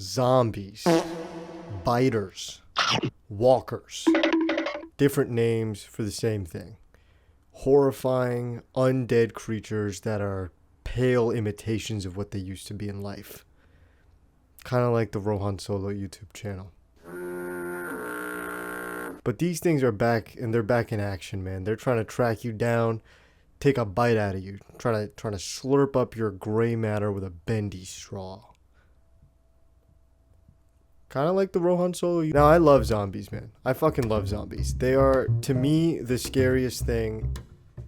Zombies, biters, walkers. Different names for the same thing. Horrifying, undead creatures that are pale imitations of what they used to be in life. Kind of like the Rohan Solo YouTube channel. But these things are back, and they're back in action, man. They're trying to track you down, take a bite out of you, trying to slurp up your gray matter with a bendy straw. Kind of like the Rohan Solo. Now, I love zombies, man. I fucking love zombies. They are, to me, the scariest thing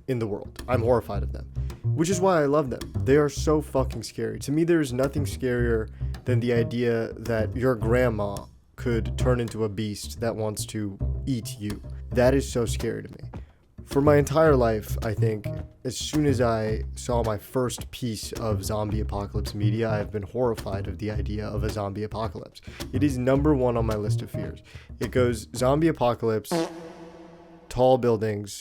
in the world. I'm horrified of them, which is why I love them. They are so fucking scary. To me, there's nothing scarier than the idea that your grandma could turn into a beast that wants to eat you. That is so scary to me. For my entire life, I think, as soon as I saw my first piece of zombie apocalypse media, I've been horrified of the idea of a zombie apocalypse. It is number one on my list of fears. It goes zombie apocalypse, tall buildings,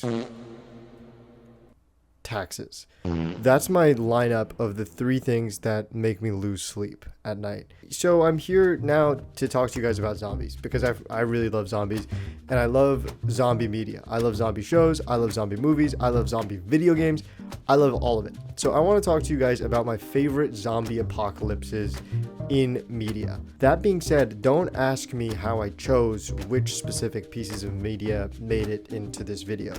taxes. That's my lineup of the three things that make me lose sleep at night. So I'm here now to talk to you guys about zombies because I really love zombies and I love zombie media. I love zombie shows, I love zombie movies, I love zombie video games, I love all of it. So I want to talk to you guys about my favorite zombie apocalypses in media. That being said, don't ask me how I chose which specific pieces of media made it into this video,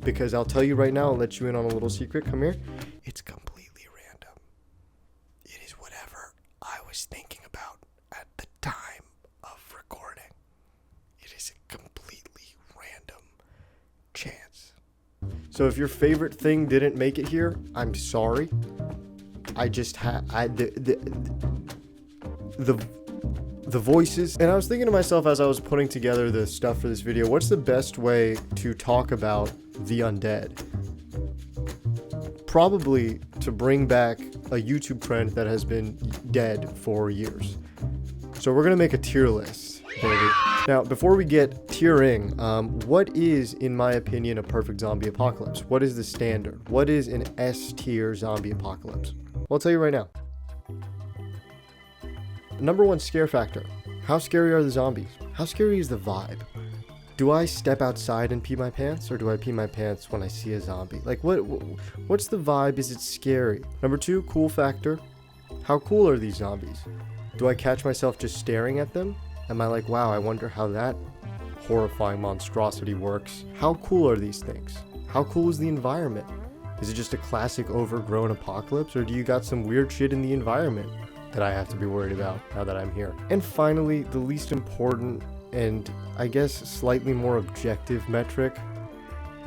because I'll tell you right now, I'll let you in on a little secret. Come here. It's completely random. It is whatever I was thinking about at the time of recording. It is a completely random chance. So if your favorite thing didn't make it here, I'm sorry. I just had the voices, and I was thinking to myself as I was putting together the stuff for this video, what's the best way to talk about the undead? Probably to bring back a YouTube trend that has been dead for years. So we're gonna make a tier list, baby. Now, before we get tiering, what is, in my opinion, a perfect zombie apocalypse? What is the standard? What is an S tier zombie apocalypse? Well, I'll tell you right now. Number one, scare factor. How scary are the zombies? How scary is the vibe? Do I step outside and pee my pants, or do I pee my pants when I see a zombie? Like, what's the vibe? Is it scary? Number two, cool factor. How cool are these zombies? Do I catch myself just staring at them? Am I like, wow, I wonder how that horrifying monstrosity works? How cool are these things? How cool is the environment? Is it just a classic overgrown apocalypse, or do you got some weird shit in the environment that I have to be worried about now that I'm here? And finally, the least important and I guess slightly more objective metric,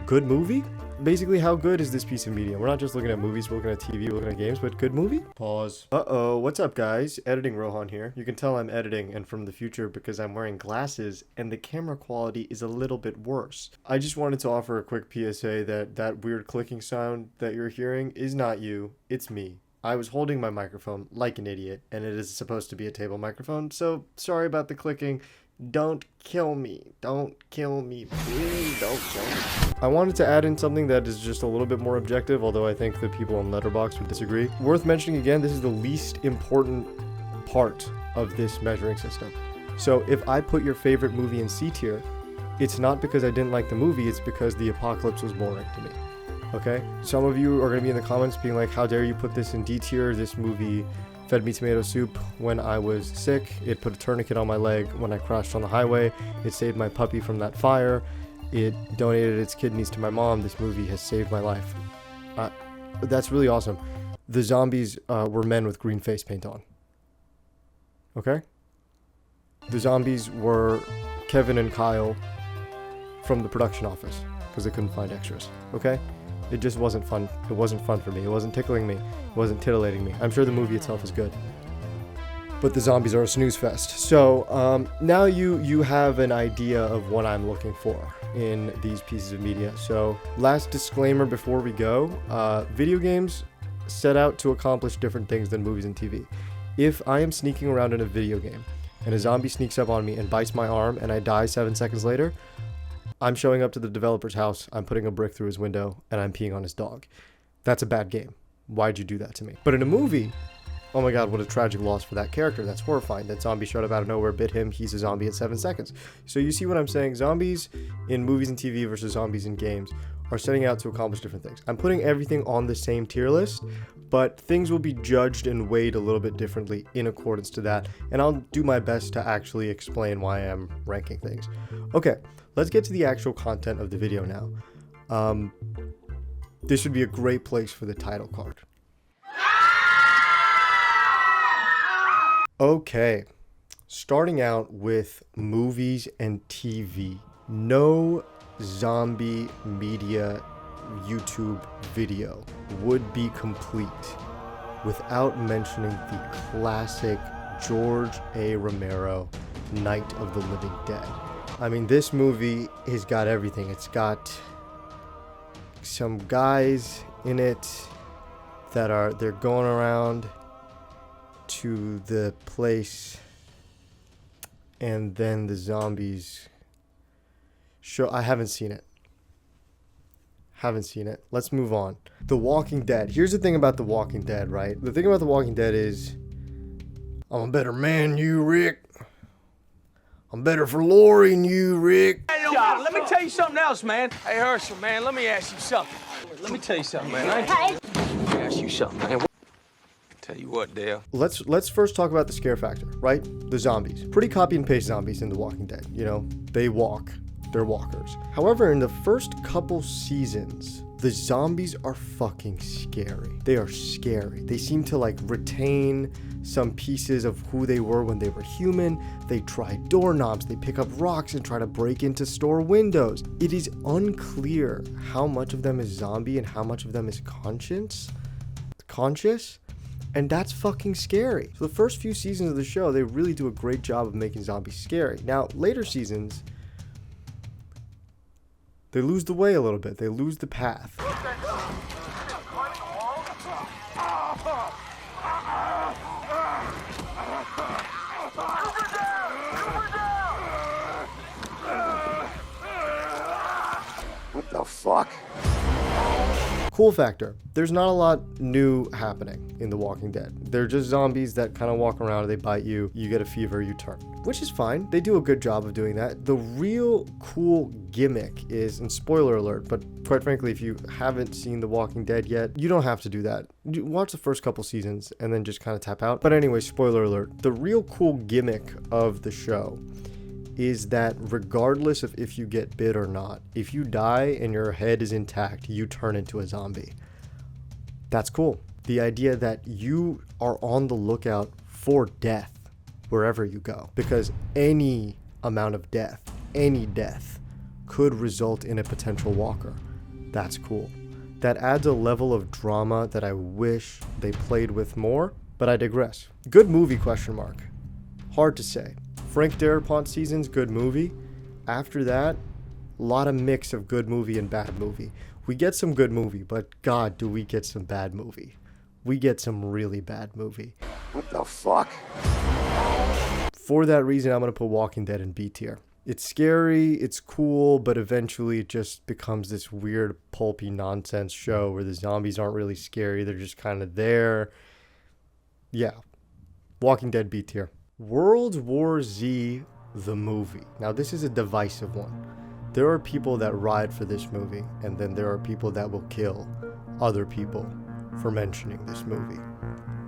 good movie? Basically, how good is this piece of media? We're not just looking at movies, we're looking at TV, we're looking at games, but good movie? Pause. Uh-oh, what's up guys? Editing Rohan here. You can tell I'm editing and from the future because I'm wearing glasses and the camera quality is a little bit worse. I just wanted to offer a quick PSA that weird clicking sound that you're hearing is not you, it's me. I was holding my microphone like an idiot, and it is supposed to be a table microphone, so sorry about the clicking. Don't kill me. Don't kill me. Please don't kill me. I wanted to add in something that is just a little bit more objective, although I think the people on Letterboxd would disagree. Worth mentioning again, this is the least important part of this measuring system. So if I put your favorite movie in C tier, it's not because I didn't like the movie, it's because the apocalypse was boring to me. Okay? Some of you are going to be in the comments being like, how dare you put this in D tier? This movie fed me tomato soup when I was sick. It put a tourniquet on my leg when I crashed on the highway. It saved my puppy from that fire. It donated its kidneys to my mom. This movie has saved my life. That's really awesome. The zombies were men with green face paint on. Okay? The zombies were Kevin and Kyle from the production office because they couldn't find extras. Okay? It just wasn't fun. It wasn't fun for me. It wasn't tickling me. It wasn't titillating me. I'm sure the movie itself is good, but the zombies are a snooze fest. So now you have an idea of what I'm looking for in these pieces of media. So last disclaimer before we go, video games set out to accomplish different things than movies and TV. If I am sneaking around in a video game and a zombie sneaks up on me and bites my arm and I die 7 seconds later, I'm showing up to the developer's house, I'm putting a brick through his window, and I'm peeing on his dog. That's a bad game. Why'd you do that to me? But in a movie, oh my god, what a tragic loss for that character. That's horrifying. That zombie showed up out of nowhere, bit him, he's a zombie in 7 seconds. So you see what I'm saying? Zombies in movies and TV versus zombies in games are setting out to accomplish different things. I'm putting everything on the same tier list, but things will be judged and weighed a little bit differently in accordance to that, and I'll do my best to actually explain why I'm ranking things. Okay, let's get to the actual content of the video now. This would be a great place for the title card. Okay, starting out with movies and TV. No zombie media YouTube video would be complete without mentioning the classic George A. Romero, Night of the Living Dead. I mean, this movie has got everything. It's got some guys in it that they're going around to the place, and then the zombies show. I haven't seen it. Let's move on. The Walking Dead. Here's the thing about The Walking Dead, right? The thing about The Walking Dead is, I'm a better man than you, Rick. I'm better for Lori than you, Rick. Hey, let me tell you something else, man. Hey, Herschel, man, let me ask you something. Let me tell you something, man. Let me ask you something, man. Tell you what, Dale. Let's first talk about the scare factor, right? The zombies. Pretty copy and paste zombies in The Walking Dead. You know, they walk. They're walkers. However, in the first couple seasons, the zombies are fucking scary. They are scary. They seem to like retain some pieces of who they were when they were human. They try doorknobs. They pick up rocks and try to break into store windows. It is unclear how much of them is zombie and how much of them is conscious. And that's fucking scary. So the first few seasons of the show, they really do a great job of making zombies scary. Now, later seasons, they lose the way a little bit. They lose the path. What the fuck? Cool factor. There's not a lot new happening in The Walking Dead. They're just zombies that kind of walk around, they bite you, you get a fever, you turn. Which is fine. They do a good job of doing that. The real cool gimmick is, and spoiler alert, but quite frankly, if you haven't seen The Walking Dead yet, you don't have to do that. Watch the first couple seasons and then just kind of tap out. But anyway, spoiler alert. The real cool gimmick of the show is that regardless of if you get bit or not, if you die and your head is intact, you turn into a zombie. That's cool. The idea that you are on the lookout for death wherever you go, because any amount of death, any death could result in a potential walker. That's cool. That adds a level of drama that I wish they played with more, but I digress. Good movie, question mark. Hard to say. Frank Darabont season's good movie. After that, a lot of mix of good movie and bad movie. We get some good movie, but God, do we get some bad movie. We get some really bad movie. What the fuck? For that reason, I'm going to put Walking Dead in B tier. It's scary, it's cool, but eventually it just becomes this weird pulpy nonsense show where the zombies aren't really scary. They're just kind of there. Yeah. Walking Dead B tier. World War Z, the movie. Now, this is a divisive one. There are people that ride for this movie, and then there are people that will kill other people for mentioning this movie.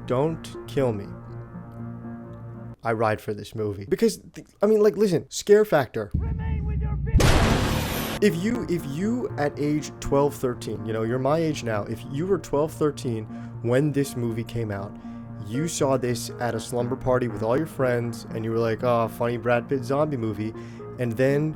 Don't kill me. I ride for this movie. Because, I mean, like, listen, scare factor. If you at age 12, 13, you know, you're my age now. If you were 12, 13 when this movie came out, you saw this at a slumber party with all your friends, and you were like, oh, funny Brad Pitt zombie movie, and then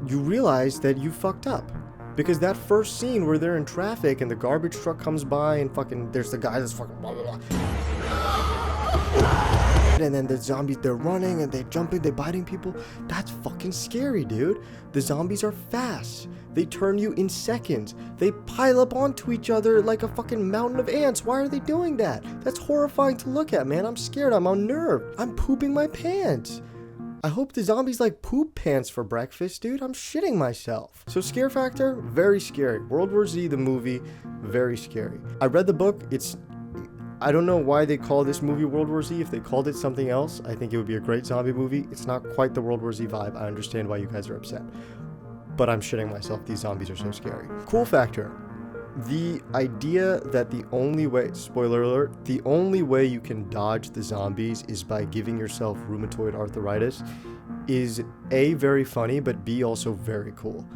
you realize that you fucked up. Because that first scene where they're in traffic and the garbage truck comes by and fucking, there's the guy that's fucking blah, blah, blah. And then the zombies, they're running and they're jumping, they're biting people. That's fucking scary, dude. The zombies are fast. They turn you in seconds. They pile up onto each other like a fucking mountain of ants. Why are they doing that? That's horrifying to look at, man. I'm scared. I'm unnerved. I'm pooping my pants. I hope the zombies like poop pants for breakfast, dude. I'm shitting myself. So scare factor, very scary. World War Z, the movie, very scary. I read the book. I don't know why they call this movie World War Z. If they called it something else, I think it would be a great zombie movie. It's not quite the World War Z vibe. I understand why you guys are upset. But I'm shitting myself. These zombies are so scary. Cool factor. The idea that the only way, spoiler alert, the only way you can dodge the zombies is by giving yourself rheumatoid arthritis is A, very funny, but B, also very cool.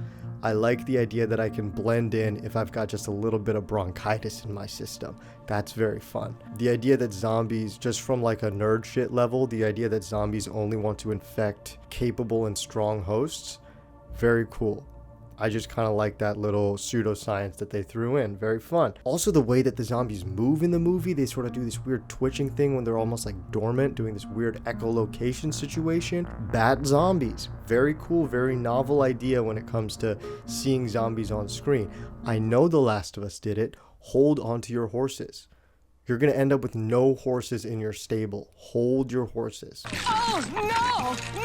I like the idea that I can blend in if I've got just a little bit of bronchitis in my system. That's very fun. The idea that zombies, just from like a nerd shit level, the idea that zombies only want to infect capable and strong hosts, very cool. I just kind of like that little pseudoscience that they threw in. Very fun. Also, the way that the zombies move in the movie, they sort of do this weird twitching thing when they're almost like dormant, doing this weird echolocation situation. Bat zombies. Very cool, very novel idea when it comes to seeing zombies on screen. I know The Last of Us did it. Hold on to your horses. You're going to end up with no horses in your stable. Hold your horses. Oh, no!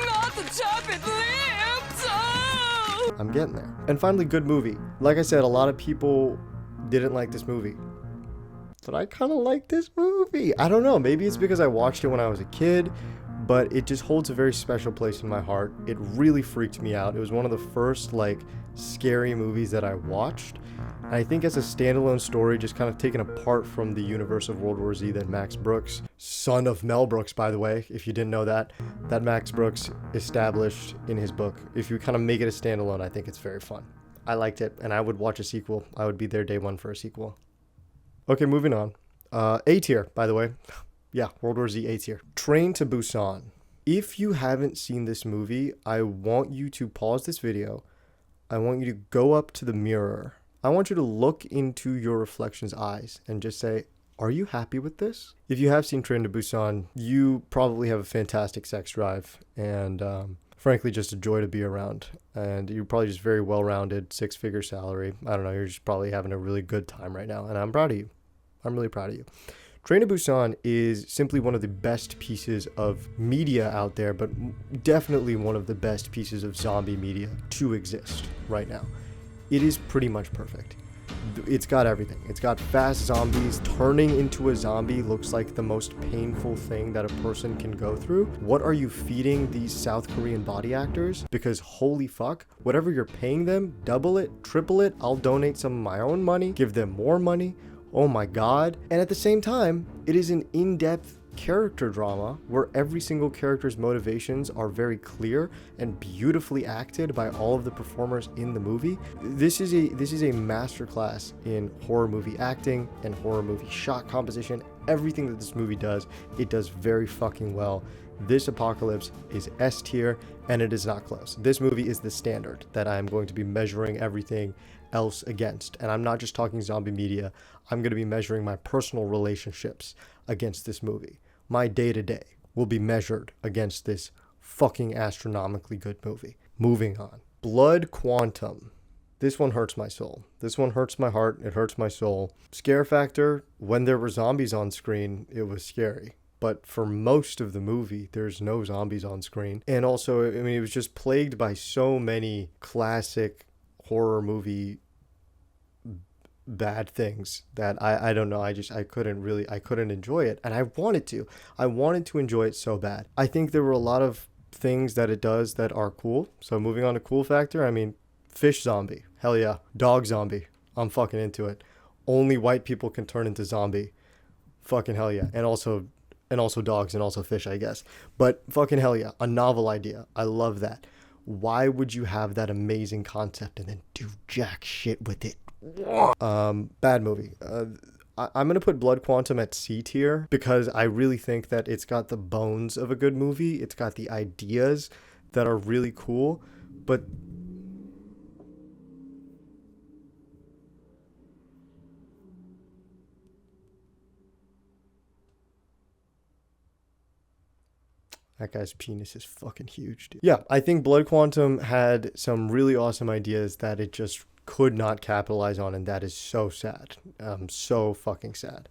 Not the tuppet lips! Oh! I'm getting there. And finally, good movie. Like I said, a lot of people didn't like this movie. But I kind of like this movie. I don't know. Maybe it's because I watched it when I was a kid, but it just holds a very special place in my heart. It really freaked me out. It was one of the first, like, scary movies that I watched. And I think as a standalone story, just kind of taken apart from the universe of World War Z that Max Brooks, son of Mel Brooks, by the way, if you didn't know that Max Brooks established in his book. If you kind of make it a standalone, I think it's very fun. I liked it, and I would watch a sequel. I would be there day one for a sequel. Okay, moving on. A tier, by the way. Yeah, World War Z A tier. Train to Busan. If you haven't seen this movie, I want you to pause this video. I want you to go up to the mirror. I want you to look into your reflection's eyes and just say, are you happy with this? If you have seen Train to Busan, you probably have a fantastic sex drive and frankly just a joy to be around. And you're probably just very well-rounded, six-figure salary. I don't know, you're just probably having a really good time right now. And I'm proud of you. I'm really proud of you. Train to Busan is simply one of the best pieces of media out there, but definitely one of the best pieces of zombie media to exist right now. It is pretty much perfect. It's got everything. It's got fast zombies. Turning into a zombie looks like the most painful thing that a person can go through. What are you feeding these South Korean body actors? Because holy fuck, whatever you're paying them, double it, triple it. I'll donate some of my own money, give them more money. Oh my god. And at the same time, it is an in-depth character drama where every single character's motivations are very clear and beautifully acted by all of the performers in the movie. This is a masterclass in horror movie acting and horror movie shot composition. Everything that this movie does, it does very fucking well. This Apocalypse is S tier, and it is not close. This movie is the standard that I'm going to be measuring everything else against. And I'm not just talking zombie media. I'm going to be measuring my personal relationships against this movie. My day-to-day will be measured against this fucking astronomically good movie. Moving on. Blood Quantum. This one hurts my soul. This one hurts my heart. It hurts my soul. Scare factor, when there were zombies on screen, it was scary. But for most of the movie, there's no zombies on screen. And also, I mean, it was just plagued by so many classic horror movie bad things that I don't know. I couldn't enjoy it. And I wanted to enjoy it so bad. I think there were a lot of things that it does that are cool. So moving on to cool factor, I mean, fish zombie. Hell yeah. Dog zombie. I'm fucking into it. Only white people can turn into zombie. Fucking hell yeah. And also dogs and also fish, I guess. But fucking hell yeah. A novel idea. I love that. Why would you have that amazing concept and then do jack shit with it? Bad movie. I'm going to put Blood Quantum at C tier because I really think that it's got the bones of a good movie. It's got the ideas that are really cool, but that guy's penis is fucking huge, dude. Yeah, I think Blood Quantum had some really awesome ideas that it just could not capitalize on, and that is so sad. So fucking sad.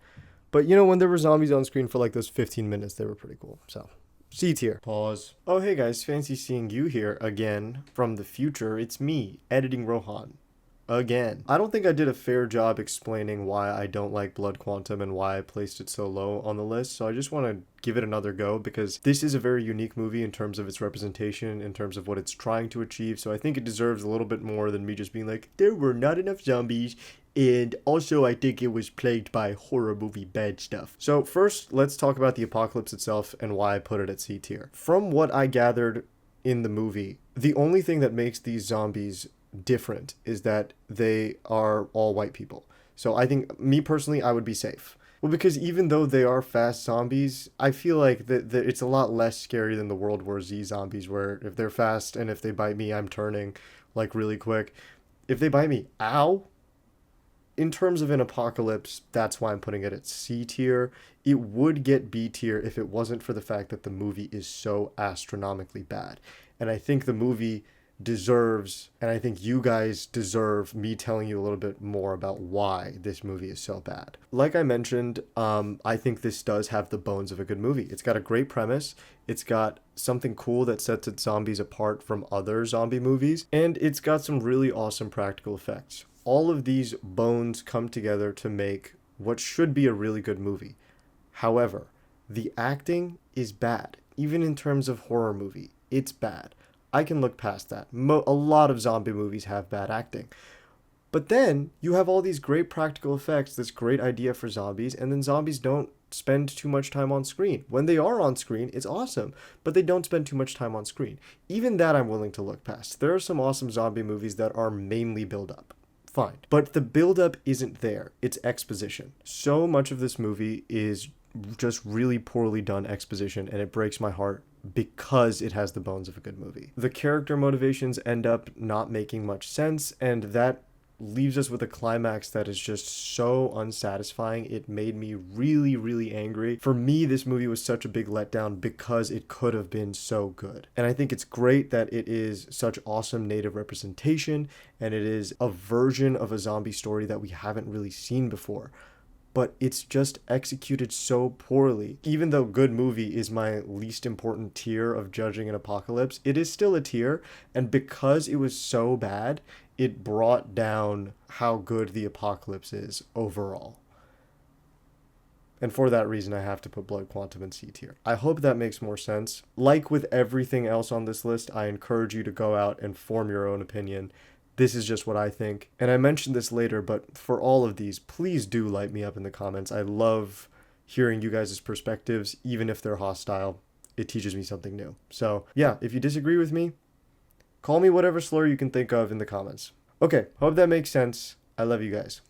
But you know, when there were zombies on screen for like those 15 minutes, they were pretty cool. So C tier. Pause. Oh hey guys, fancy seeing you here again from the future. It's me, editing Rohan. again. I don't think I did a fair job explaining why I don't like Blood Quantum and why I placed it so low on the list, so I just want to give it another go because this is a very unique movie in terms of its representation, in terms of what it's trying to achieve, so I think it deserves a little bit more than me just being like, there were not enough zombies, and also I think it was plagued by horror movie bad stuff. So first, let's talk about the apocalypse itself and why I put it at C tier. From what I gathered in the movie, the only thing that makes these zombies different is that they are all white people. So I think, me personally, I would be safe. Well, because even though they are fast zombies, I feel like that it's a lot less scary than the World War Z zombies, where if they're fast and if they bite me, I'm turning like really quick. If they bite me, ow! In terms of an apocalypse, that's why I'm putting it at C tier. It would get B tier if it wasn't for the fact that the movie is so astronomically bad. And I think the movie deserves, and I think you guys deserve me telling you a little bit more about why this movie is so bad. Like I mentioned, I think this does have the bones of a good movie. It's got a great premise. It's got something cool that sets its zombies apart from other zombie movies. And it's got some really awesome practical effects. All of these bones come together to make what should be a really good movie. However, the acting is bad. Even in terms of horror movie, it's bad. I can look past that. A lot of zombie movies have bad acting. But then you have all these great practical effects, this great idea for zombies, and then zombies don't spend too much time on screen. When they are on screen, it's awesome, but they don't spend too much time on screen. Even that I'm willing to look past. There are some awesome zombie movies that are mainly build-up. Fine. But the build-up isn't there. It's exposition. So much of this movie is just really poorly done exposition, and it breaks my heart because it has the bones of a good movie. The character motivations end up not making much sense, and that leaves us with a climax that is just so unsatisfying. It made me really, really angry. For me, this movie was such a big letdown because it could have been so good. And I think it's great that it is such awesome native representation, and it is a version of a zombie story that we haven't really seen before. But it's just executed so poorly. Even though good movie is my least important tier of judging an apocalypse, it is still a tier, and because it was so bad, it brought down how good the apocalypse is overall. And for that reason, I have to put Blood Quantum in C tier. I hope that makes more sense. Like with everything else on this list, I encourage you to go out and form your own opinion. This is just what I think. And I mentioned this later, but for all of these, please do light me up in the comments. I love hearing you guys' perspectives, even if they're hostile. It teaches me something new. So yeah, if you disagree with me, call me whatever slur you can think of in the comments. Okay, hope that makes sense. I love you guys.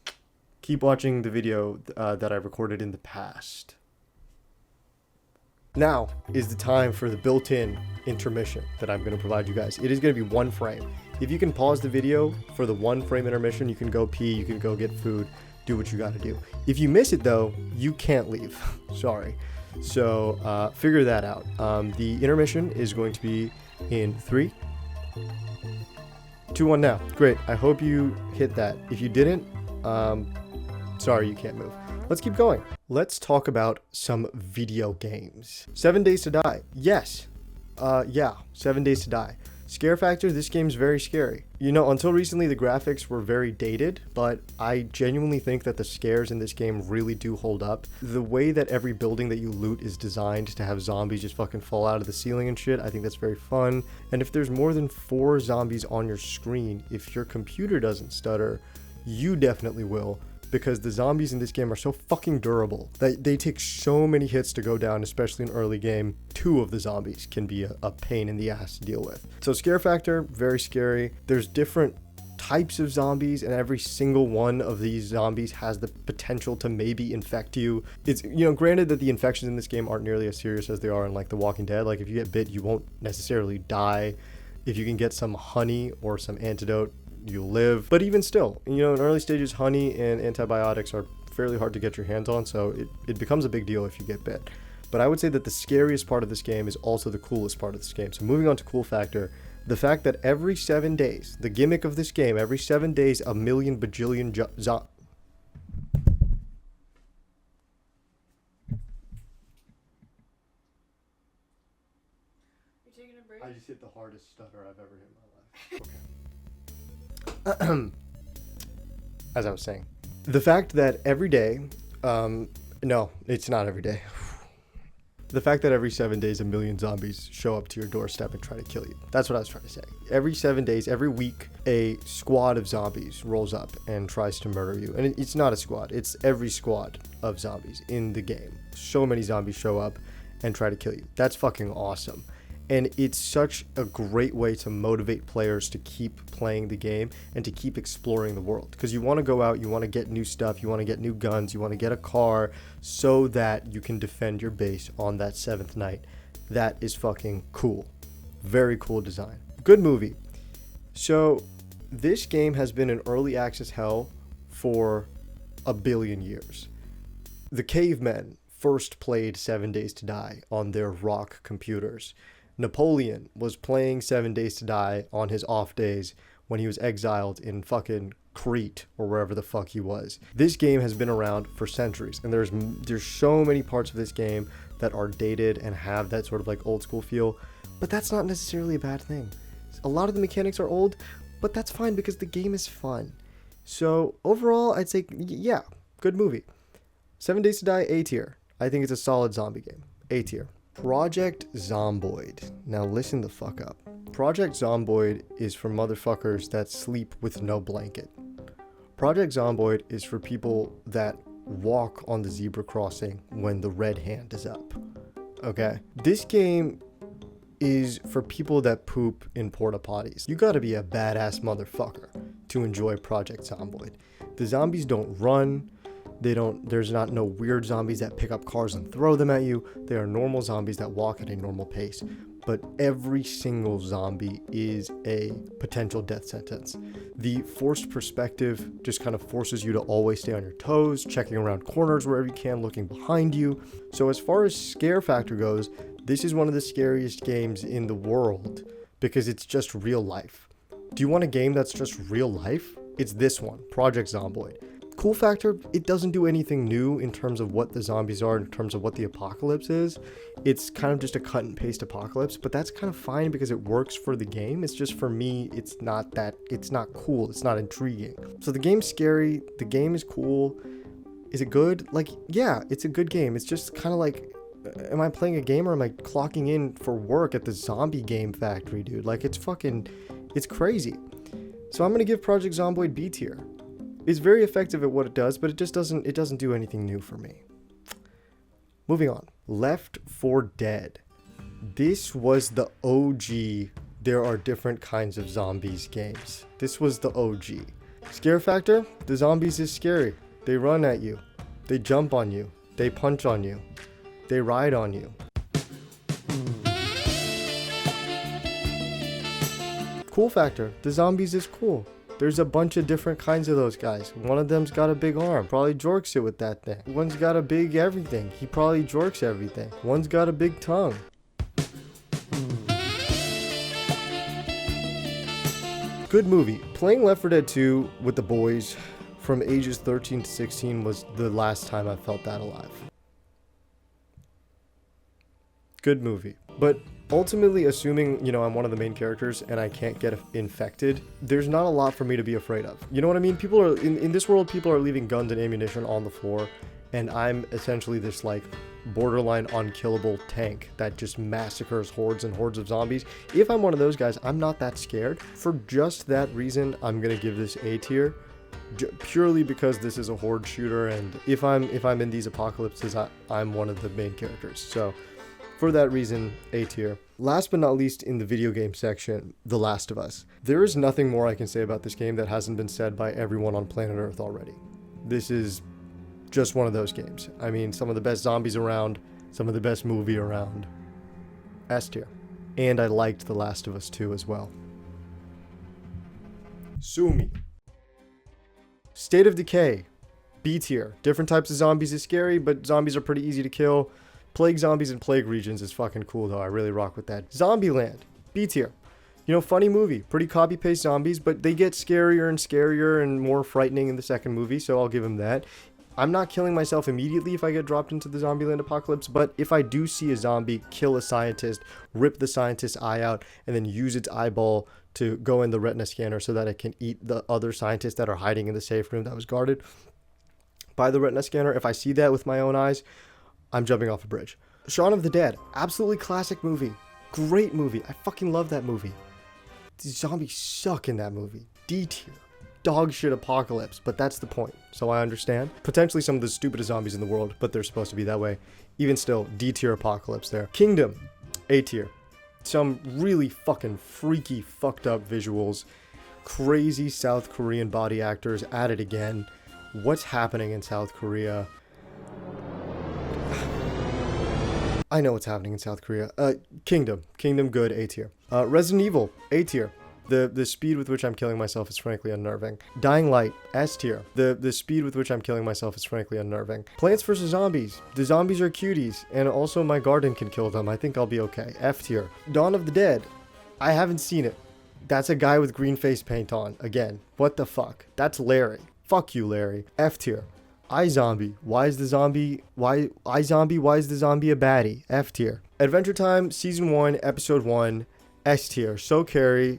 Keep watching the video that I recorded in the past. Now is the time for the built-in intermission that I'm going to provide you guys. It is going to be one frame. If you can pause the video for the one frame intermission, you can go pee, you can go get food, do what you got to do. If you miss it though, you can't leave. Sorry. So figure that out. The intermission is going to be in 3, 2, 1 now. Great. I hope you hit that. If you didn't, sorry, you can't move. Let's keep going. Let's talk about some video games. 7 Days to Die. Yes. Yeah, 7 Days to Die. Scare factor, this game's very scary. You know, until recently the graphics were very dated, but I genuinely think that the scares in this game really do hold up. The way that every building that you loot is designed to have zombies just fucking fall out of the ceiling and shit, I think that's very fun. And if there's more than 4 zombies on your screen, if your computer doesn't stutter, you definitely will. Because the zombies in this game are so fucking durable that they take so many hits to go down, especially in early game. 2 of the zombies can be a pain in the ass to deal with. So scare factor, very scary. There's different types of zombies, and every single one of these zombies has the potential to maybe infect you. It's, you know, granted that the infections in this game aren't nearly as serious as they are in like The Walking Dead. Like if you get bit, you won't necessarily die. If you can get some honey or some antidote, you'll live. But even still, you know, in early stages, honey and antibiotics are fairly hard to get your hands on, so it becomes a big deal if you get bit. But I would say that the scariest part of this game is also the coolest part of this game. So moving on to cool factor, the fact that every 7 days, the gimmick of this game, every 7 days, a million bajillion You taking a break? I just hit the hardest stutter I've ever hit in my life. Okay. as I was saying, the fact that every day, no, it's not every day. The fact that every 7 days a million zombies show up to your doorstep and try to kill you. That's what I was trying to say. Every 7 days, every week, a squad of zombies rolls up and tries to murder you. And it's not a squad. It's every squad of zombies in the game. So many zombies show up and try to kill you. That's fucking awesome. And it's such a great way to motivate players to keep playing the game and to keep exploring the world. Because you want to go out, you want to get new stuff, you want to get new guns, you want to get a car so that you can defend your base on that 7th night. That is fucking cool. Very cool design. Good movie. So this game has been in early access hell for a billion years. The cavemen first played 7 Days to Die on their rock computers. Napoleon was playing 7 Days to Die on his off days when he was exiled in fucking Crete or wherever the fuck he was. This game has been around for centuries, and there's so many parts of this game that are dated and have that sort of like old school feel, but that's not necessarily a bad thing. A lot of the mechanics are old, but that's fine because the game is fun. So overall, I'd say, yeah, good movie. 7 Days to Die, A tier. I think it's a solid zombie game. A tier. Project Zomboid. Now listen the fuck up. Project Zomboid is for motherfuckers that sleep with no blanket. Project Zomboid is for people that walk on the zebra crossing when the red hand is up. Okay? This game is for people that poop in porta potties. You gotta be a badass motherfucker to enjoy Project Zomboid. The zombies don't run. There's not no weird zombies that pick up cars and throw them at you. They are normal zombies that walk at a normal pace. But every single zombie is a potential death sentence. The forced perspective just kind of forces you to always stay on your toes, checking around corners wherever you can, looking behind you. So as far as scare factor goes, this is one of the scariest games in the world because it's just real life. Do you want a game that's just real life? It's this one, Project Zomboid. Cool factor, it doesn't do anything new in terms of what the zombies are, in terms of what the apocalypse is. It's kind of just a cut and paste apocalypse, but that's kind of fine because it works for the game. It's just for me, it's not cool, it's not intriguing. So the game's scary, the game is cool. Is it good? Like, yeah, it's a good game. It's just kind of like, am I playing a game or am I clocking in for work at the zombie game factory, dude? Like, it's crazy. So I'm gonna give Project Zomboid B tier. It's very effective at what it does, but it doesn't do anything new for me. Moving on. Left 4 Dead. This was the OG there are different kinds of zombies games. This was the OG. Scare factor? The zombies is scary. They run at you. They jump on you. They punch on you. They ride on you. Cool factor. The zombies is cool. There's a bunch of different kinds of those guys. One of them's got a big arm. Probably jorks it with that thing. One's got a big everything. He probably jorks everything. One's got a big tongue. Good movie. Playing Left 4 Dead 2 with the boys from ages 13 to 16 was the last time I felt that alive. Good movie. But ultimately, assuming, I'm one of the main characters and I can't get infected, there's not a lot for me to be afraid of. You know what I mean? People are, in this world, people are leaving guns and ammunition on the floor, and I'm essentially this, borderline unkillable tank that just massacres hordes and hordes of zombies. If I'm one of those guys, I'm not that scared. For just that reason, I'm gonna give this A tier, purely because this is a horde shooter, and if I'm in these apocalypses, I'm one of the main characters. So for that reason, A tier. Last but not least, in the video game section, The Last of Us. There is nothing more I can say about this game that hasn't been said by everyone on planet Earth already. This is just one of those games. I mean, some of the best zombies around, some of the best movie around. S tier. And I liked The Last of Us 2 as well. Sue me. State of Decay. B tier. Different types of zombies is scary, but zombies are pretty easy to kill. Plague zombies and plague regions is fucking cool though. I really rock with that. Zombieland. B tier. Funny movie. Pretty copy-paste zombies, but they get scarier and scarier and more frightening in the second movie, so I'll give them that. I'm not killing myself immediately if I get dropped into the Zombieland apocalypse, but if I do see a zombie kill a scientist, rip the scientist's eye out, and then use its eyeball to go in the retina scanner so that it can eat the other scientists that are hiding in the safe room that was guarded by the retina scanner. If I see that with my own eyes, I'm jumping off a bridge. Shaun of the Dead, absolutely classic movie. Great movie. I fucking love that movie. The zombies suck in that movie. D tier. Dog shit apocalypse, but that's the point, so I understand. Potentially some of the stupidest zombies in the world, but they're supposed to be that way. Even still, D tier apocalypse there. Kingdom, A tier. Some really fucking freaky, fucked up visuals. Crazy South Korean body actors at it again. What's happening in South Korea? I know what's happening in South Korea. Kingdom good, A tier. Resident Evil, A tier. The speed with which I'm killing myself is frankly unnerving. Dying Light, S tier. The speed with which I'm killing myself is frankly unnerving. Plants vs. Zombies. The zombies are cuties, and also my garden can kill them. I think I'll be okay. F tier. Dawn of the Dead. I haven't seen it. That's a guy with green face paint on. Again, what the fuck? That's Larry. Fuck you, Larry. F tier. iZombie. Why is the zombie a baddie? F tier. Adventure Time, Season 1, Episode 1. S tier. So scary,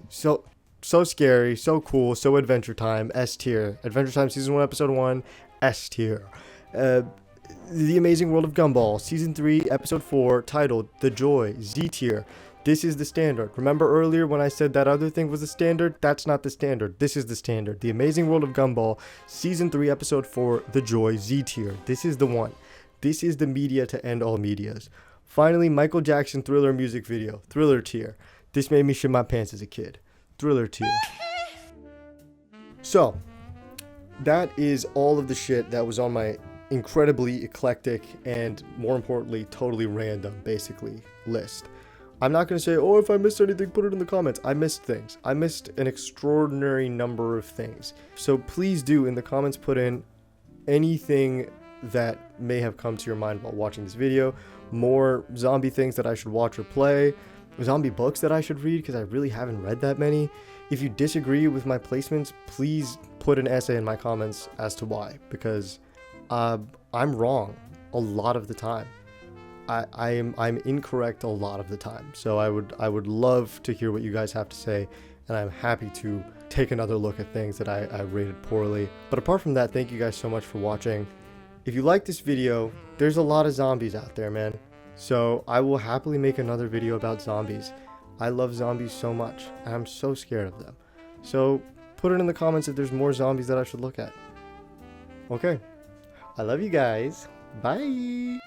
so cool, so Adventure Time. S tier. Adventure Time Season 1 Episode 1. S tier. The Amazing World of Gumball Season 3 Episode 4, titled The Joy. Z tier. This is the standard. Remember earlier when I said that other thing was the standard? That's not the standard. This is the standard. The Amazing World of Gumball Season 3 Episode 4, The Joy. Z tier. This is the one. This is the media to end all medias. Finally, Michael Jackson Thriller music video. Thriller tier. This made me shit my pants as a kid. Thriller tier. So, that is all of the shit that was on my incredibly eclectic and, more importantly, totally random, basically, list. I'm not going to say, oh, if I missed anything, put it in the comments. I missed things. I missed an extraordinary number of things. So please do, in the comments, put in anything that may have come to your mind while watching this video. More zombie things that I should watch or play. Zombie books that I should read, because I really haven't read that many. If you disagree with my placements, please put an essay in my comments as to why, because I'm wrong a lot of the time. I'm incorrect a lot of the time. So I would love to hear what you guys have to say, and I'm happy to take another look at things that I rated poorly. But apart from that, thank you guys so much for watching. If you like this video, there's a lot of zombies out there, man. So I will happily make another video about zombies. I love zombies so much, and I'm so scared of them. So put it in the comments if there's more zombies that I should look at. Okay. I love you guys. Bye.